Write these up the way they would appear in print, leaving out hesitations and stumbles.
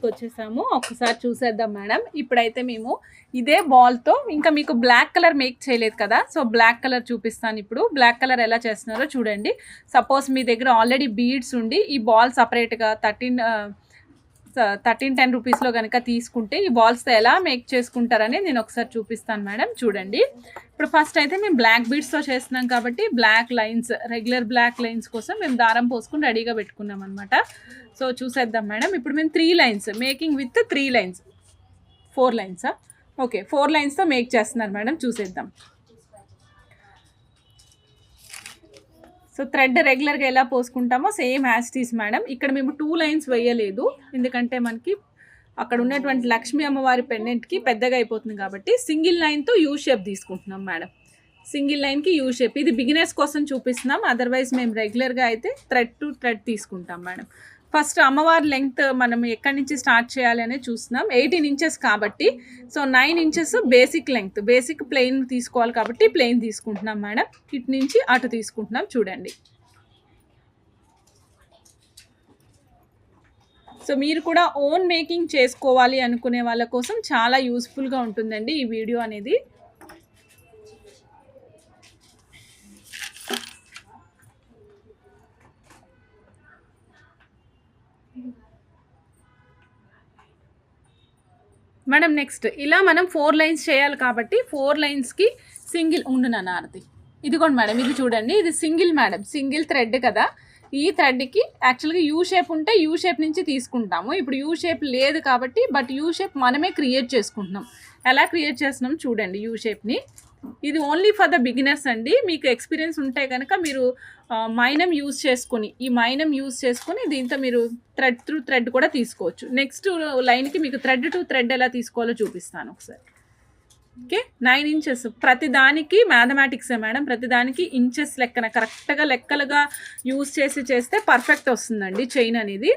వచ్చేసాము. ఒక్కసారి చూసేద్దాం మేడం. ఇప్పుడైతే మేము ఇదే బాల్తో ఇంకా మీకు బ్లాక్ కలర్ మేక్ చేయలేదు కదా, సో బ్లాక్ కలర్ చూపిస్తాను. ఇప్పుడు బ్లాక్ కలర్ ఎలా చేస్తున్నారో చూడండి. సపోజ్ మీ దగ్గర ఆల్రెడీ బీడ్స్ ఉండి ఈ బాల్ సపరేట్గా 13-10 రూపీస్లో కనుక తీసుకుంటే ఈ బాల్స్తో ఎలా మేక్ చేసుకుంటారని నేను ఒకసారి చూపిస్తాను మేడం. చూడండి, ఇప్పుడు ఫస్ట్ అయితే మేము బ్లాక్ బీడ్స్తో చేస్తున్నాం కాబట్టి black lines, regular black lines కోసం మేము దారం పోసుకుని రెడీగా పెట్టుకున్నాం అనమాట. సో చూసేద్దాం మేడం. ఇప్పుడు మేము 3 లైన్స్ మేకింగ్ విత్ 3 లైన్స్, 4 లైన్సా? ఓకే, 4 లైన్స్తో మేక్ చేస్తున్నారు మేడం. చూసేద్దాం. సో థ్రెడ్ రెగ్యులర్గా ఎలా పోసుకుంటామో సేమ్ యాజ్ టీస్ మేడం. ఇక్కడ మేము 2 లైన్స్ వేయలేదు, ఎందుకంటే మనకి అక్కడ ఉన్నటువంటి లక్ష్మీ అమ్మవారి పెండెంట్కి పెద్దగా అయిపోతుంది కాబట్టి సింగిల్ లైన్తో యూ షేప్ తీసుకుంటున్నాం మేడం. సింగిల్ లైన్కి యూ షేప్. ఇది బిగినర్స్ కోసం చూపిస్తున్నాం, అదర్వైజ్ మేము రెగ్యులర్గా అయితే థ్రెడ్ టు థ్రెడ్ తీసుకుంటాం మేడం. ఫస్ట్ అమ్మవారి లెంగ్త్ మనం ఎక్కడి నుంచి స్టార్ట్ చేయాలి అనేది చూస్తున్నాం. 18 ఇంచెస్ కాబట్టి so 9 inches basic length, basic plain తీసుకోవాలి కాబట్టి ప్లెయిన్ తీసుకుంటున్నాం మేడం. ఇటు నుంచి అటు తీసుకుంటున్నాం. చూడండి. సో మీరు కూడా ఓన్ మేకింగ్ చేసుకోవాలి అనుకునే వాళ్ళ కోసం చాలా యూస్ఫుల్గా ఉంటుందండి ఈ వీడియో అనేది. మేడం నెక్స్ట్ ఇలా మనం 4 లైన్స్ చేయాలి కాబట్టి 4 లైన్స్కి సింగిల్ ఉండునన్న ఆరతి. ఇదిగోండి మేడం, ఇది చూడండి, ఇది సింగిల్ మేడం, సింగిల్ థ్రెడ్ కదా. ఈ థ్రెడ్కి యాక్చువల్గా యూ షేప్ ఉంటే యూ షేప్ నుంచి తీసుకుంటాము. ఇప్పుడు యూ షేప్ లేదు కాబట్టి బట్ యూ షేప్ మనమే క్రియేట్ చేసుకుంటున్నాం. ఎలా క్రియేట్ చేస్తున్నాం చూడండి యూ షేప్ని. ఇది ఓన్లీ ఫర్ ద బిగినర్స్ అండి. మీకు ఎక్స్పీరియన్స్ ఉంటే కనుక మీరు మైనం యూజ్ చేసుకొని, ఈ మైనం యూజ్ చేసుకొని దీంతో మీరు థ్రెడ్ త్రూ థ్రెడ్ కూడా తీసుకోవచ్చు. నెక్స్ట్ లైన్కి మీకు థ్రెడ్ టు థ్రెడ్ ఎలా తీసుకోవాలో చూపిస్తాను ఒకసారి. ఓకే, 9 ఇంచెస్ ప్రతిదానికి మ్యాథమెటిక్సే మేడం. ప్రతిదానికి ఇంచెస్ లెక్కన కరెక్ట్గా లెక్కలుగా యూజ్ చేస్తే పర్ఫెక్ట్ వస్తుందండి చైన్ అనేది.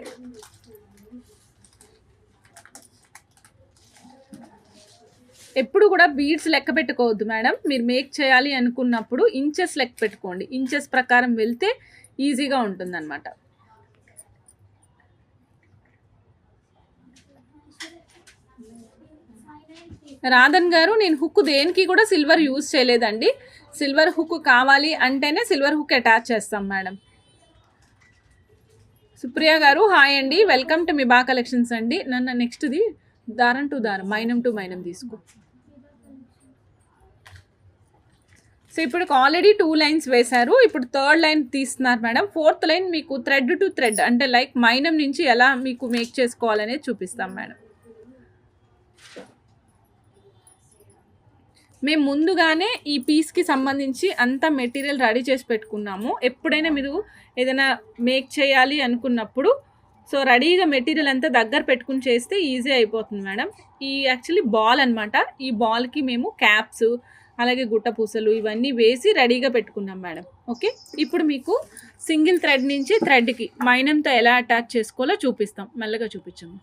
ఎప్పుడు కూడా బీడ్స్ లెక్క పెట్టుకోవద్దు మేడం. మీరు మేక్ చేయాలి అనుకున్నప్పుడు ఇంచెస్ లెక్క పెట్టుకోండి. ఇంచెస్ ప్రకారం వెళ్తే ఈజీగా ఉంటుందన్నమాట. రాధన్ గారు, నేను హుక్ దేనికి కూడా సిల్వర్ యూజ్ చేయలేదండి. సిల్వర్ హుక్ కావాలి అంటేనే సిల్వర్ హుక్ అటాచ్ చేస్తాం మేడం. సుప్రియ గారు హాయ్ అండి, వెల్కమ్ టు మీ బా కలెక్షన్స్ అండి. నన్ను నెక్స్ట్ది దారం టు దారం, మైనం టు మైనం తీసుకో. సో ఇప్పుడు ఆల్రెడీ 2 లైన్స్ వేశారు. ఇప్పుడు 3rd లైన్ తీస్తున్నారు మేడం. 4th లైన్ మీకు థ్రెడ్ టు థ్రెడ్ అంటే లైక్ మైనం నుంచి ఎలా మీకు మేక్ చేసుకోవాలనేది చూపిస్తాం మేడం. మేము ముందుగానే ఈ పీస్కి సంబంధించి అంత మెటీరియల్ రెడీ చేసి పెట్టుకున్నాము. ఎప్పుడైనా మీరు ఏదైనా మేక్ చేయాలి అనుకున్నప్పుడు సో రెడీగా మెటీరియల్ అంతా దగ్గర పెట్టుకుని చేస్తే ఈజీ అయిపోతుంది మేడం. ఈ యాక్చువల్లీ బాల్ అనమాట. ఈ బాల్కి మేము క్యాప్స్ అలాగే గుట్ట పూసలు ఇవన్నీ వేసి రెడీగా పెట్టుకున్నాం మేడం. ఓకే, ఇప్పుడు మీకు సింగిల్ థ్రెడ్ నుంచి థ్రెడ్కి మైనంతో ఎలా అటాచ్ చేసుకోవాలో చూపిస్తాం. మెల్లగా చూపించాము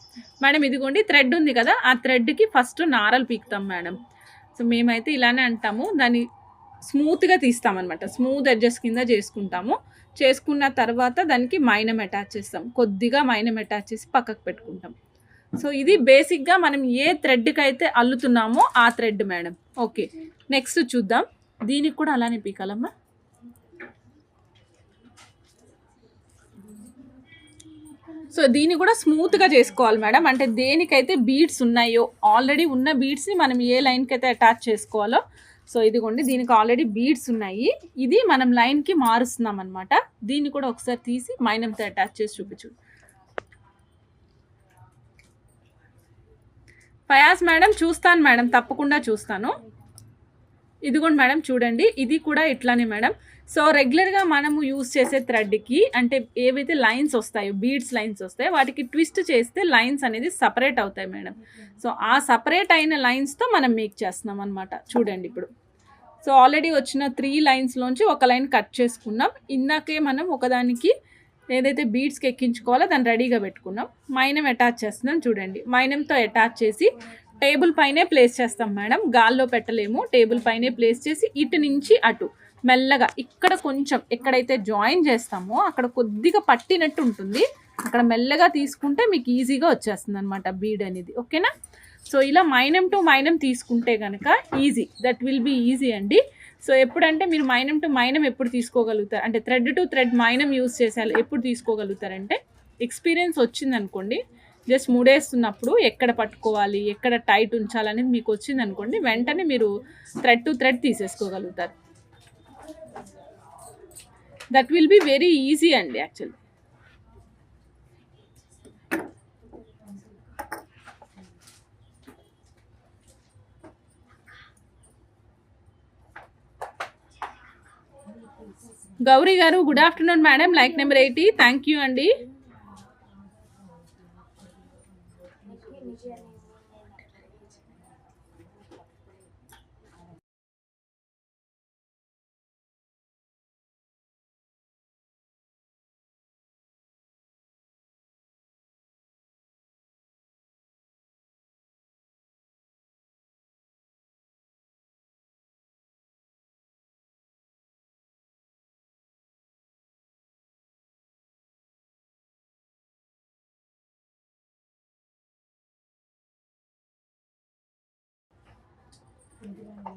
మేడం. ఇదిగోండి థ్రెడ్ ఉంది కదా, ఆ థ్రెడ్కి ఫస్ట్ నారలు పీకుతాం మేడం. సో మేమైతే ఇలానే అంటాము, దాన్ని స్మూత్గా తీస్తామన్నమాట. స్మూత్ ఎడ్జెస్ కింద చేసుకున్న తర్వాత దానికి మైనం అటాచ్ చేస్తాం. కొద్దిగా మైనం అటాచ్ చేసి పక్కకు పెట్టుకుంటాం. సో ఇది బేసిక్గా మనం ఏ థ్రెడ్కి అయితే అల్లుతున్నామో ఆ థ్రెడ్ మేడం. ఓకే, నెక్స్ట్ చూద్దాం. దీనికి కూడా అలానే పీకాలమ్మా. సో దీన్ని కూడా స్మూత్గా చేసుకోవాలి మేడం. అంటే దేనికైతే బీడ్స్ ఉన్నాయో ఆల్రెడీ ఉన్న బీడ్స్ని మనం ఏ లైన్కి అయితే అటాచ్ చేసుకోవాలో. సో ఇదిగోండి, దీనికి ఆల్రెడీ బీడ్స్ ఉన్నాయి. ఇది మనం లైన్కి మారుస్తున్నాం అనమాట. దీన్ని కూడా ఒకసారి తీసి మైనంతో అటాచ్ చేసి చూపించు. ఫయాజ్ మేడం చూస్తాను మేడం, తప్పకుండా చూస్తాను. ఇదిగోండి మేడం చూడండి, ఇది కూడా ఇట్లానే మేడం. సో రెగ్యులర్గా మనము యూజ్ చేసే థ్రెడ్కి అంటే ఏవైతే లైన్స్ వస్తాయో బీడ్స్ లైన్స్ వస్తాయో వాటికి ట్విస్ట్ చేస్తే లైన్స్ అనేది సపరేట్ అవుతాయి మేడం. సో ఆ సపరేట్ అయిన లైన్స్తో మనం మేక్ చేస్తున్నాం అనమాట. చూడండి ఇప్పుడు. సో ఆల్రెడీ వచ్చిన 3 లైన్స్లోంచి ఒక లైన్ కట్ చేసుకున్నాం. ఇందాకే మనం ఒకదానికి ఏదైతే బీడ్స్కి ఎక్కించుకోవాలో దాన్ని రెడీగా పెట్టుకున్నాం. మైనం అటాచ్ చేస్తున్నాం. చూడండి, మైనంతో అటాచ్ చేసి టేబుల్ పైనే ప్లేస్ చేస్తాం మేడం. గాల్లో పెట్టలేము, టేబుల్ పైనే ప్లేస్ చేసి ఇటు నుంచి అటు మెల్లగా ఇక్కడ కొంచెం ఎక్కడైతే జాయిన్ చేస్తామో అక్కడ కొద్దిగా పట్టినట్టు ఉంటుంది. అక్కడ మెల్లగా తీసుకుంటే మీకు ఈజీగా వచ్చేస్తుంది అనమాట బీడ్ అనేది. ఓకేనా? సో ఇలా మైనం టు మైనం తీసుకుంటే కనుక easy, that will be easy అండి. సో ఎప్పుడంటే మీరు మైనం టు మైనం ఎప్పుడు తీసుకోగలుగుతారు అంటే థ్రెడ్ టు థ్రెడ్ మైనం యూస్ చేసేయాలి ఎప్పుడు తీసుకోగలుగుతారంటే ఎక్స్పీరియన్స్ వచ్చిందనుకోండి, జస్ట్ ముడేస్తున్నప్పుడు ఎక్కడ పట్టుకోవాలి, ఎక్కడ టైట్ ఉంచాలనేది మీకు వచ్చిందనుకోండి, వెంటనే మీరు థ్రెడ్ టు థ్రెడ్ తీసేసుకోగలుగుతారు. That will be very easy అండి actually. Gauri garu good afternoon madam, like number 80, thank you అండి.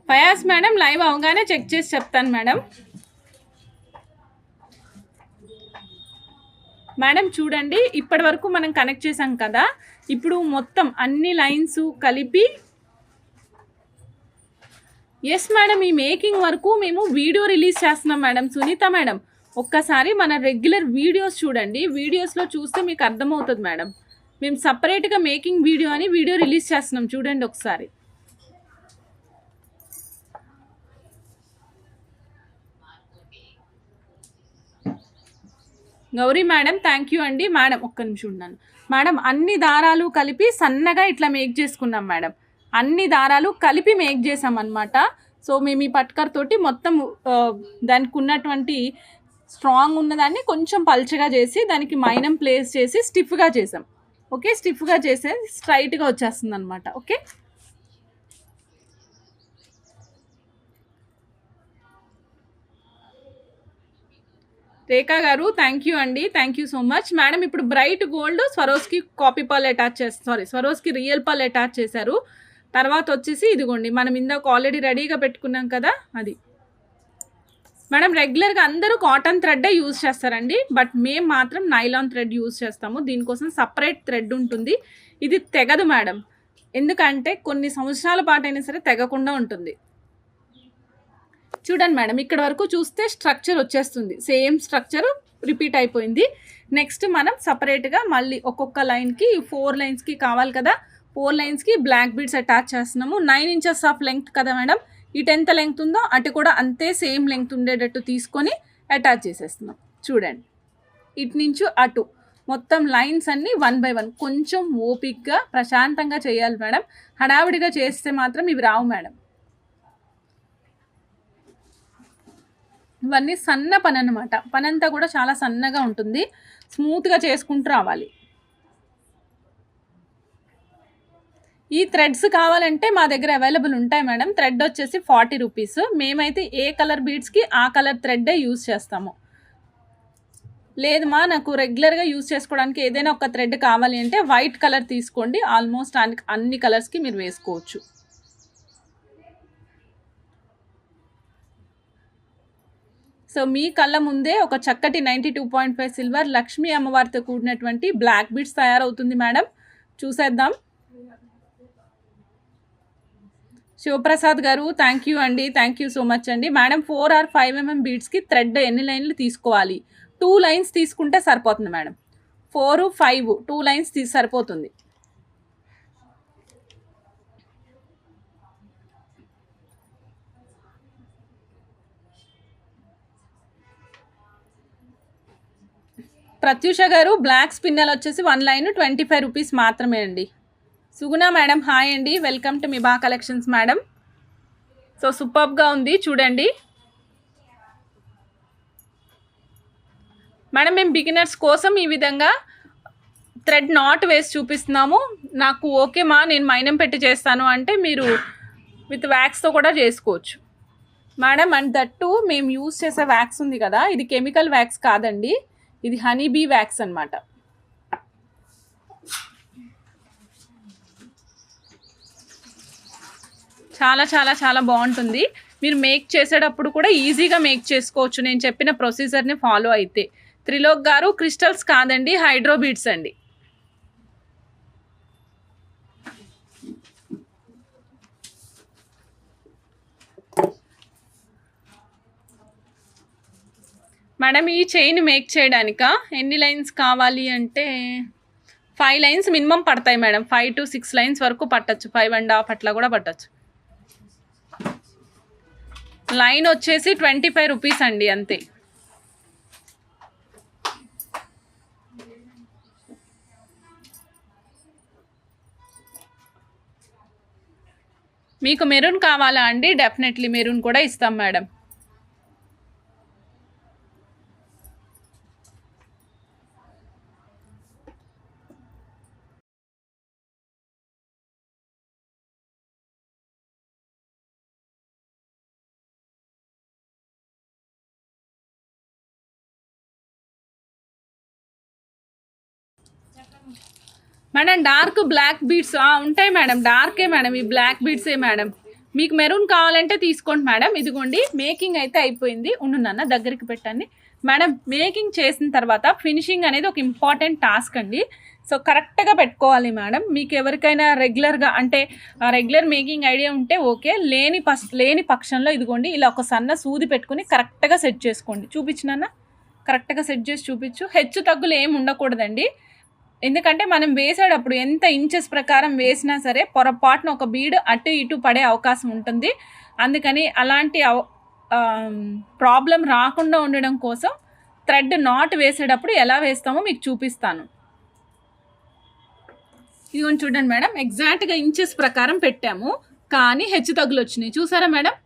ఫయాజ్ మేడం లైవ్ అవగానే చెక్ చేసి చెప్తాను మేడం. మేడం చూడండి, ఇప్పటి వరకు మనం కనెక్ట్ చేసాం కదా, ఇప్పుడు మొత్తం అన్ని లైన్స్ కలిపి. ఎస్ మేడం, ఈ మేకింగ్ వరకు మేము వీడియో రిలీజ్ చేస్తున్నాం మేడం. సునీత మేడం ఒక్కసారి మన రెగ్యులర్ వీడియోస్ చూడండి, వీడియోస్లో చూస్తే మీకు అర్థమవుతుంది మేడం. మేము సపరేట్గా మేకింగ్ వీడియో అని వీడియో రిలీజ్ చేస్తున్నాం, చూడండి ఒకసారి. గౌరీ మేడం థ్యాంక్ యూ అండి. మేడం ఒక్క నిమిషం ఉన్నాను మేడం. అన్ని దారాలు కలిపి సన్నగా ఇట్లా మేక్ చేసుకున్నాం మేడం, అన్ని దారాలు కలిపి మేక్ చేసాం అనమాట. సో మేము ఈ పట్కర్ తోటి మొత్తం దానికి ఉన్నటువంటి స్ట్రాంగ్ ఉన్నదాన్ని కొంచెం పల్చగా చేసి దానికి మైనం ప్లేస్ చేసి స్టిఫ్గా చేసాం. ఓకే, స్టిఫ్గా చేసే స్ట్రైట్గా వచ్చేస్తుంది అనమాట. Okay, Rekha garu thank you అండి, thank you so much madam. ఇప్పుడు bright gold Swarovski copy pearl attach చేస్తారు, స్వరోస్కి రియల్ పర్ల్ అటాచ్ చేశారు. తర్వాత వచ్చేసి ఇదిగోండి మనం ఇందాక ఆల్రెడీ రెడీగా పెట్టుకున్నాం కదా అది. మేడం రెగ్యులర్గా అందరూ కాటన్ థ్రెడ్డే యూజ్ చేస్తారండి, బట్ మేము మాత్రం నైలాన్ థ్రెడ్ యూజ్ చేస్తాము. దీనికోసం సపరేట్ థ్రెడ్ ఉంటుంది, ఇది తెగదు మేడం. ఎందుకంటే కొన్ని సంవత్సరాల పాటు అయినా సరే తెగకుండా ఉంటుంది. చూడండి మేడం, ఇక్కడ వరకు చూస్తే స్ట్రక్చర్ వచ్చేస్తుంది, సేమ్ స్ట్రక్చర్ రిపీట్ అయిపోయింది. నెక్స్ట్ మనం సపరేట్గా మళ్ళీ ఒక్కొక్క లైన్కి 4 లైన్స్కి కావాలి కదా, 4 లైన్స్కి బ్లాక్ బీడ్స్ అటాచ్ చేస్తున్నాము. 9 ఇంచెస్ ఆఫ్ లెంగ్త్ కదా మేడం, ఇటు ఎంత లెంగ్త్ ఉందో అటు కూడా అంతే సేమ్ లెంగ్త్ ఉండేటట్టు తీసుకొని అటాచ్ చేసేస్తున్నాం. చూడండి ఇటు నుంచి అటు మొత్తం లైన్స్ అన్నీ 1 by 1 కొంచెం ఓపిక్గా ప్రశాంతంగా చేయాలి మేడం. హడావిడిగా చేస్తే మాత్రం ఇవి రావు మేడం. ఇవన్నీ సన్న పని అనమాట, పని అంతా కూడా చాలా సన్నగా ఉంటుంది, స్మూత్గా చేసుకుంటూ రావాలి. ఈ థ్రెడ్స్ కావాలంటే మా దగ్గర అవైలబుల్ ఉంటాయి మేడం. థ్రెడ్ వచ్చేసి 40 రూపీస్. మేమైతే ఏ కలర్ బీడ్స్కి ఆ కలర్ థ్రెడ్డే యూజ్ చేస్తాము. లేదు మా నాకు రెగ్యులర్గా యూజ్ చేసుకోవడానికి ఏదైనా ఒక థ్రెడ్ కావాలి అంటే వైట్ కలర్ తీసుకోండి, ఆల్మోస్ట్ అన్ని కలర్స్కి మీరు వేసుకోవచ్చు. సో మీ కళ్ళ ముందే ఒక చక్కటి 92.5 సిల్వర్ లక్ష్మీ అమ్మవారితో కూడినటువంటి బ్లాక్ బీడ్స్ తయారవుతుంది మేడం. చూసేద్దాం. శివప్రసాద్ గారు థ్యాంక్ యూ అండి, థ్యాంక్ యూ సో మచ్ అండి. మేడం 4 or 5 mm బీడ్స్కి థ్రెడ్ ఎన్ని లైన్లు తీసుకోవాలి? 2 లైన్స్ తీసుకుంటే సరిపోతుంది మేడం. 4, 5 2 లైన్స్ సరిపోతుంది. ప్రత్యూష గారు బ్లాక్ స్పిన్నల్ వచ్చేసి 1 లైన్ 25 రూపీస్ మాత్రమే అండి. సుగుణ మేడం హాయ్ అండి, welcome to Miba collections madam. So సూపర్గా ఉంది చూడండి మేడం. మేము బిగినర్స్ కోసం ఈ విధంగా థ్రెడ్ నాట్ వేసి చూపిస్తున్నాము. నాకు ఓకే మా నేను మైనం పెట్టి చేస్తాను అంటే మీరు విత్ వ్యాక్స్తో కూడా చేసుకోవచ్చు మేడం. అండ్ దట్టు మేము యూస్ చేసే వ్యాక్స్ ఉంది కదా, ఇది కెమికల్ వ్యాక్స్ కాదండి, ఇది హనీ బీ వ్యాక్స్ అనమాట. చాలా చాలా చాలా బాగుంటుంది. మీరు మేక్ చేసేటప్పుడు కూడా ఈజీగా మేక్ చేసుకోవచ్చు నేను చెప్పిన ప్రొసీజర్ని ఫాలో అయితే. త్రిలోక్ గారు క్రిస్టల్స్ కాదండి, హైడ్రో బీడ్స్ అండి. మేడం ఈ చైన్ మేక్ చేయడానిక ఎన్ని లైన్స్ కావాలి అంటే 5 లైన్స్ మినిమం పడతాయి మేడం. 5 to 6 లైన్స్ వరకు పట్టచ్చు, 5.5 అట్లా కూడా పట్టచ్చు. లైన్ వచ్చేసి 25 రూపీస్ అండి అంతే. మీకు మెరూన్ కావాలా అండి? డెఫినెట్లీ మెరూన్ కూడా ఇస్తాం madam. Madam dark black beads ఉంటాయి మేడం. డార్కే మేడం, ఈ బ్లాక్ బీడ్సే మేడం. మీకు మెరూన్ కావాలంటే తీసుకోండి మేడం. ఇదిగోండి మేకింగ్ అయితే అయిపోయింది. ఉండున్న దగ్గరికి పెట్టండి మేడం. మేకింగ్ చేసిన తర్వాత ఫినిషింగ్ అనేది ఒక ఇంపార్టెంట్ టాస్క్ అండి. సో కరెక్ట్గా పెట్టుకోవాలి మేడం. మీకు ఎవరికైనా రెగ్యులర్గా అంటే రెగ్యులర్ మేకింగ్ ఐడియా ఉంటే ఓకే, లేని పక్షంలో ఇదిగోండి ఇలా ఒక సన్న సూది పెట్టుకుని కరెక్ట్గా సెట్ చేసుకోండి. చూపించినా కరెక్ట్గా సెట్ చేసి చూపించు. హెచ్చు తగ్గులు ఏమి ఉండకూడదండి. ఎందుకంటే మనం వేసేటప్పుడు ఎంత ఇంచెస్ ప్రకారం వేసినా సరే పొరపాటున ఒక బీడ్ అటు ఇటు పడే అవకాశం ఉంటుంది. అందుకని అలాంటి ప్రాబ్లం రాకుండా ఉండడం కోసం థ్రెడ్ నాట్ వేసేటప్పుడు ఎలా వేస్తామో మీకు చూపిస్తాను. ఇదిగోని చూడండి మేడం, ఎగ్జాక్ట్గా ఇంచెస్ ప్రకారం పెట్టాము, కానీ హెచ్చు తగ్గులు వచ్చినాయి. చూసారా మేడం?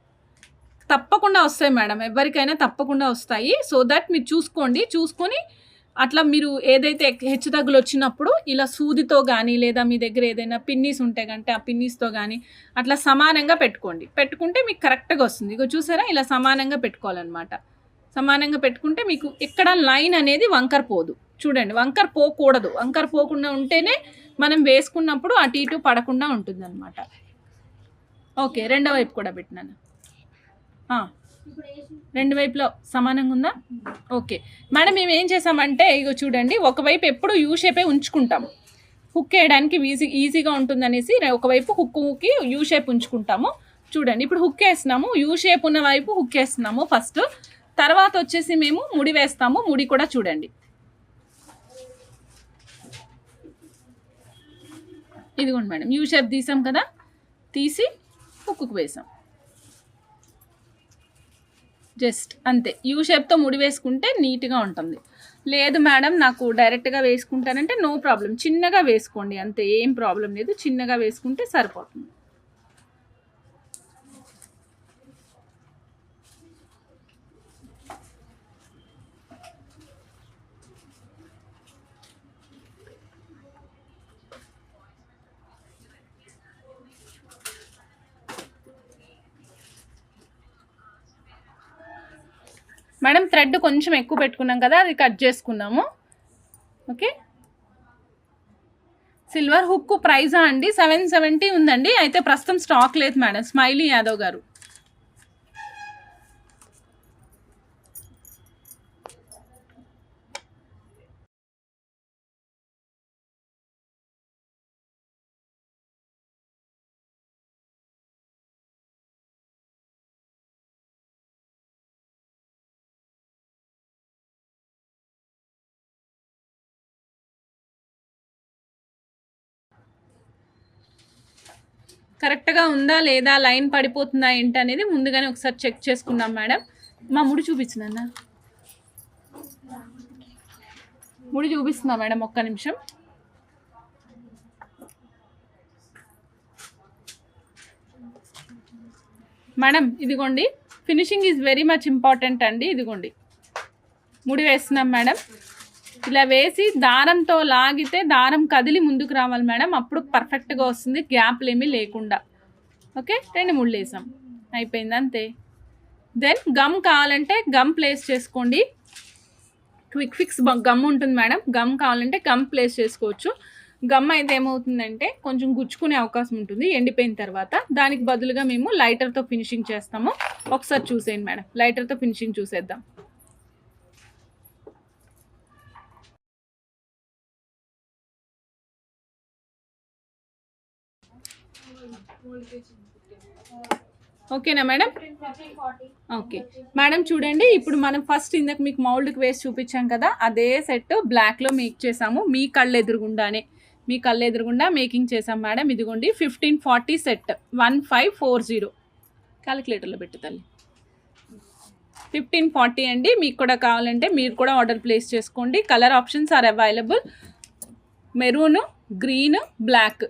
తప్పకుండా వస్తాయి మేడం, ఎవరికైనా తప్పకుండా వస్తాయి. సో దట్ మీరు చూసుకొని అట్లా మీరు ఏదైతే హెచ్చు తగ్గులు వచ్చినప్పుడు ఇలా సూదితో కానీ లేదా మీ దగ్గర ఏదైనా పిన్నీస్ ఉంటే కంటే ఆ పిన్నీస్తో కానీ అట్లా సమానంగా పెట్టుకుంటే మీకు కరెక్ట్గా వస్తుంది. ఇక చూసారా, ఇలా సమానంగా పెట్టుకోవాలన్నమాట. సమానంగా పెట్టుకుంటే మీకు ఎక్కడ లైన్ అనేది వంకర పోదు. చూడండి, వంకర పోకూడదు. వంకర పోకుండా ఉంటేనే మనం వేసుకున్నప్పుడు అటు ఇటు పడకుండా ఉంటుంది అనమాట. ఓకే, రెండో వైపు కూడా పెట్టినాను. రెండు వైపులో సమానంగా ఉందా? ఓకే మేడం, మేము ఏం చేసామంటే ఇగో చూడండి, ఒకవైపు ఎప్పుడు యూ షేపే ఉంచుకుంటాము. హుక్ వేయడానికి ఈజీగా ఉంటుందనేసి ఒకవైపు హుక్కి యూ షేప్ ఉంచుకుంటాము. చూడండి, ఇప్పుడు హుక్ వేస్తున్నాము, యూ షేప్ ఉన్న వైపు హుక్ వేస్తున్నాము ఫస్ట్. తర్వాత వచ్చేసి మేము ముడి వేస్తాము. ముడి కూడా చూడండి, ఇదిగోండి మేడం, యూ షేప్ తీసాం కదా, తీసి హుక్కు వేసాం. జస్ట్ అంతే. యూ షేప్తో ముడి వేసుకుంటే నీట్గా ఉంటుంది. లేదు మేడం నాకు డైరెక్ట్గా వేసుకుంటానంటే నో ప్రాబ్లం, చిన్నగా వేసుకోండి అంతే, ఏం ప్రాబ్లం లేదు. చిన్నగా వేసుకుంటే సరిపోతుంది. మేడం థ్రెడ్ కొంచెం ఎక్కువ పెట్టుకున్నాం కదా, అది కట్ చేసుకున్నాము. ఓకే, సిల్వర్ హుక్ ప్రైజా అండి 770 ఉందండి. అయితే ప్రస్తుతం స్టాక్ లేదు మేడం. స్మైలీ యాదవ్ గారు, కరెక్ట్గా ఉందా లేదా, లైన్ పడిపోతుందా ఏంటి అనేది ముందుగానే ఒకసారి చెక్ చేసుకున్నాం మేడం. మా ముడి చూపించిందన్న, ముడి చూపిస్తుందా మేడం? ఒక్క నిమిషం. మేడం ఇదిగోండి, finishing is very much important అండి. ఇదిగోండి ముడి వేస్తున్నాం మేడం. ఇలా వేసి దారంతో లాగితే దారం కదిలి ముందుకు రావాలి మేడం, అప్పుడు పర్ఫెక్ట్గా వస్తుంది, గ్యాప్లు ఏమీ లేకుండా. ఓకే, 2 ముళ్ళు వేసాం, అయిపోయింది అంతే. దెన్ గమ్ కావాలంటే గమ్ ప్లేస్ చేసుకోండి. క్విక్ ఫిక్స్ గమ్ ఉంటుంది మేడం, గమ్ కావాలంటే గమ్ ప్లేస్ చేసుకోవచ్చు. గమ్ అయితే ఏమవుతుందంటే కొంచెం గుచ్చుకునే అవకాశం ఉంటుంది ఎండిపోయిన తర్వాత. దానికి బదులుగా మేము లైటర్తో ఫినిషింగ్ చేస్తాము. ఒకసారి చూసేయండి మేడం, లైటర్తో ఫినిషింగ్ చూసేద్దాం. ఓకేనా మేడం? ఓకే మేడం, చూడండి ఇప్పుడు మనం ఫస్ట్ ఇందాక మీకు మౌల్డ్కి వేసి చూపించాం కదా, అదే సెట్ బ్లాక్లో మేక్ చేసాము. మీ కళ్ళు ఎదురుగుండా మేకింగ్ చేసాం మేడం. ఇదిగోండి 1540 సెట్ 1540 క్యాలిక్యులేటర్లో పెట్టు తల్లి. 1540 అండి. మీకు కూడా కావాలంటే మీరు కూడా ఆర్డర్ ప్లేస్ చేసుకోండి. Colour options are available. Maroon, green, black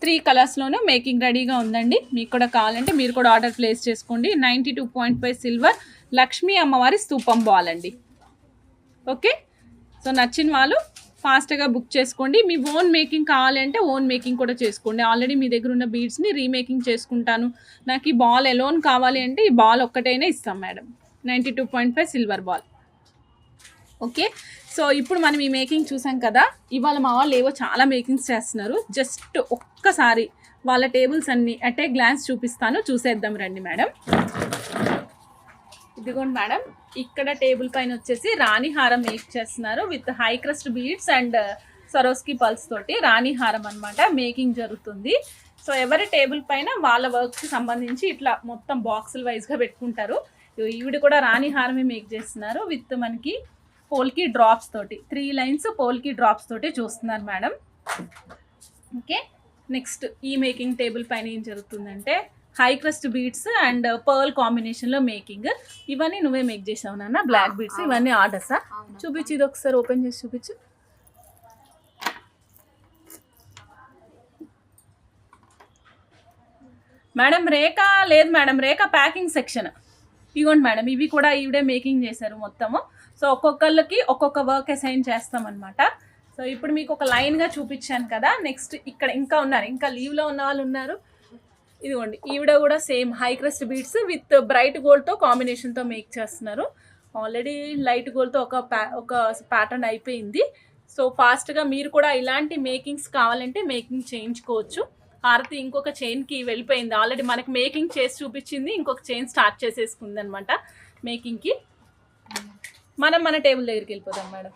3 కలర్స్లోనూ మేకింగ్ రెడీగా ఉందండి. మీకు కూడా కావాలంటే మీరు కూడా ఆర్డర్ ప్లేస్ చేసుకోండి. 92.5 సిల్వర్ లక్ష్మీ అమ్మవారి స్తూపం బాల్ అండి. ఓకే, సో నచ్చిన వాళ్ళు ఫాస్ట్గా బుక్ చేసుకోండి. మీ ఓన్ మేకింగ్ కావాలంటే ఓన్ మేకింగ్ కూడా చేసుకోండి. ఆల్రెడీ మీ దగ్గర ఉన్న బీడ్స్ని రీమేకింగ్ చేసుకుంటాను, నాకు ఈ బాల్ ఎలోన్ కావాలి అంటే ఈ బాల్ ఒక్కటైనా ఇస్తాం madam. 92.5 silver ball. Okay, so ఇప్పుడు మనం ఈ మేకింగ్ చూసాం కదా. ఇవాళ మా వాళ్ళు ఏవో చాలా మేకింగ్స్ చేస్తున్నారు. జస్ట్ ఒక్కసారి వాళ్ళ టేబుల్స్ అన్నీ అట్ ఏ గ్లాన్స్ చూపిస్తాను, చూసేద్దాం రండి మేడం. ఇదిగోండి మేడం, ఇక్కడ టేబుల్ పైన వచ్చేసి రాణి హారం మేక్ చేస్తున్నారు with high crust beads and సరోస్కి pulse తోటి రాణి హారం అనమాట మేకింగ్ జరుగుతుంది. సో ఎవరి టేబుల్ పైన వాళ్ళ వర్క్కి సంబంధించి ఇట్లా మొత్తం బాక్సులు వైజ్గా పెట్టుకుంటారు. ఈవిడ కూడా రాణి హారమే మేక్ చేస్తున్నారు విత్ మనకి పోల్కి డ్రాప్స్ తోటి 3 లైన్స్ పోల్కి డ్రాప్స్ తోటి చూస్తున్నారు మేడం. ఓకే, నెక్స్ట్ ఈ మేకింగ్ టేబుల్ పైన ఏం జరుగుతుందంటే high crust beads and pearl కాంబినేషన్లో మేకింగ్. ఇవన్నీ నువ్వే మేక్ చేసావు నాన్న, బ్లాక్ బీడ్స్ ఇవన్నీ ఆర్డర్సా? చూపించు, ఇది ఒకసారి ఓపెన్ చేసి చూపించు. మేడం రేఖ లేదు మేడం, రేఖ ప్యాకింగ్ సెక్షన్. ఇవ్వండి మేడం, ఇవి కూడా ఈవిడే మేకింగ్ చేశారు మొత్తము. సో ఒక్కొక్కళ్ళకి ఒక్కొక్క వర్క్ అసైన్ చేస్తామన్నమాట. సో ఇప్పుడు మీకు ఒక లైన్గా చూపించాను కదా. నెక్స్ట్ ఇక్కడ ఇంకా ఉన్నారు, ఇంకా లీవ్లో ఉన్న వాళ్ళు ఉన్నారు. ఇదిగోండి, ఈవిడ కూడా same high crust beads with bright గోల్డ్తో కాంబినేషన్తో మేక్ చేస్తున్నారు. ఆల్రెడీ లైట్ గోల్డ్తో ఒక ప్యాటర్న్ అయిపోయింది. సో ఫాస్ట్గా మీరు కూడా ఇలాంటి మేకింగ్స్ కావాలంటే మేకింగ్ చేయించుకోవచ్చు. హారతి ఇంకొక చైన్కి వెళ్ళిపోయింది, ఆల్రెడీ మనకి మేకింగ్ చేసి చూపించింది, ఇంకొక చైన్ స్టార్ట్ చేసేసుకుంది అనమాట మేకింగ్కి. మనం మన టేబుల్ దగ్గరికి వెళ్ళిపోదాం మేడం.